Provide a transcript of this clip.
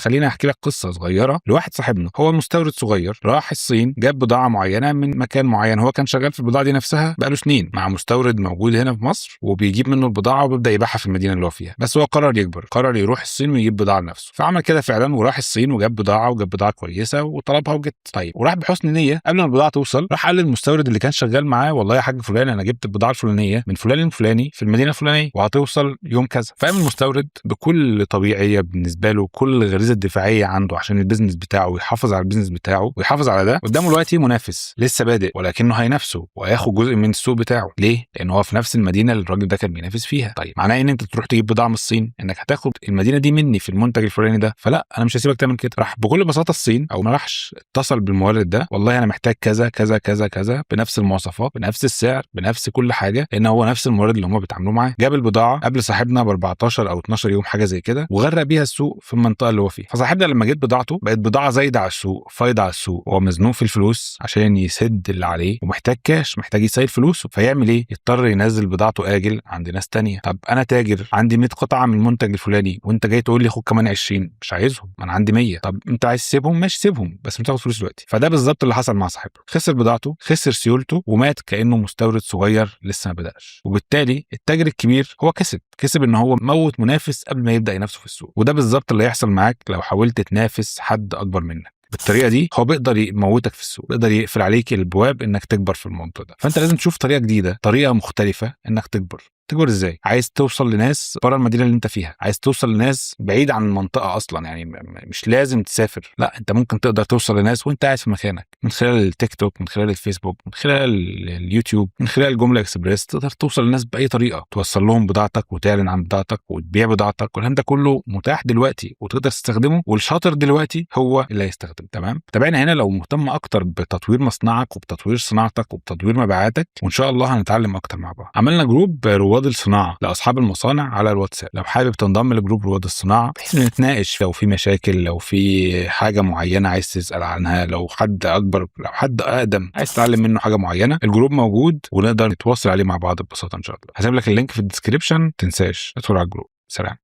خليني احكي لك قصه صغيره لواحد صاحبنا. هو مستورد صغير راح الصين، جاب بضاعه معينه من مكان معين، هو كان شغال في البضاعه دي نفسها بقاله سنين مع مستورد موجود هنا في مصر، وبيجيب منه البضاعه وبيبدا يبيعها في المدينه اللي هو فيها. بس هو قرر يكبر، قرر يروح الصين ويجيب بضاعه لنفسه، فعمل كده فعلا وراح الصين وجاب بضاعه، وجاب بضاعه كويسه وطلبها وجت. طيب وراح بحسن نيه، قبل ما البضاعه توصل راح قال للمستورد اللي كان شغال معاه: والله يا حاج فلان انا جبت البضاعه الفلانيه من فلان الفلاني في المدينه الفلانيه وهتوصل يوم كذا. فقام المستورد بكل طبيعيه بالنسبه له، كل غريزه دفاعيه عنده عشان البيزنس بتاعه ويحافظ على البيزنس بتاعه ويحافظ على ده، قدامه دلوقتي منافس لسه بادئ ولكنه هينافسه وهياخد جزء من السوق بتاعه. ليه؟ لان هو في نفس المدينه اللي الراجل ده كان بينافس فيها. طيب معناه ان انت تروح تجيب بضاعه من الصين انك هتاخد المدينه دي مني في المنتج الفلاني ده، فلا انا مش هسيبك تعمل كده. راح بكل بساطه الصين او ما راحش اتصل بالمورد ده: والله انا محتاج كذا كذا كذا كذا بنفس المواصفات بنفس السعر بنفس كل حاجه، لان هو نفس المورد اللي هم بيتعاملوا معاه. جاب البضاعه قبل صاحبنا ب 14 او 12 يوم حاجه زي كده، وغرق بيها السوق في المنطقه اللي هو فيها. فصاحبنا لما جت بضاعته بقت بضاعه زايده على السوق، فايضه على السوق، هو مزنوق في الفلوس عشان يسد اللي عليه ومحتاج كاش، محتاج يسيل فلوسه، فيعمل ايه؟ يضطر ينزل بضاعته اجل عند ناس تانية. طب انا تاجر عندي 100 قطعه من المنتج الفلاني وانت جاي تقول لي خد كمان 20، مش عايزهم، ما انا عندي 100. طب انت عايز تسيبهم؟ ماشي سيبهم، بس مش هتاخد فلوس دلوقتي. فده بالظبط اللي حصل مع صاحبه، خسر بضاعته، خسر سيولته، ومات كانه مستورد صغير لسه ما بداش. وبالتالي التاجر الكبير هو كسب ان هو موت منافس قبل ما يبدا ينافسه في السوق. وده بالظبط اللي هيحصل معاك لو حاولت تنافس حد اكبر منك. بالطريقه دي هو بيقدر يموتك في السوق، بيقدر يقفل عليك الابواب انك تكبر في الموضوع ده. فانت لازم تشوف طريقه جديده، طريقه مختلفه انك تكبر. تكبر ازاي؟ عايز توصل لناس بره المدينه اللي انت فيها، عايز توصل لناس بعيد عن المنطقه اصلا، يعني مش لازم تسافر، لا انت ممكن تقدر توصل لناس وانت قاعد في مكانك، من خلال التيك توك، من خلال الفيسبوك، من خلال اليوتيوب، من خلال جمله اكسبريس. تقدر توصل للناس باي طريقه، توصل لهم بضاعتك وتعلن عن بضاعتك وتبيع بضاعتك. والكلام ده كله متاح دلوقتي وتقدر تستخدمه، والشاطر دلوقتي هو اللي هيستخدم. تمام؟ تابعنا هنا لو مهتم اكتر بتطوير مصنعك وبتطوير صناعتك وبتطوير مبيعاتك، وان شاء الله هنتعلم اكتر مع بعض. عملنا جروب رواد الصناعه لاصحاب المصانع على الواتساب، لو حابب تنضم لجروب رواد الصناعه بحيث نتناقش لو في مشاكل، لو في حاجه معينه عايز تسال عنها، لو حد اكبر، لو حد اقدم عايز تتعلم منه حاجه معينه، الجروب موجود ونقدر نتواصل عليه مع بعض ببساطه ان شاء الله. هسيب لك اللينك في الديسكريبشن، ما تنساش ادخل على الجروب. سلام.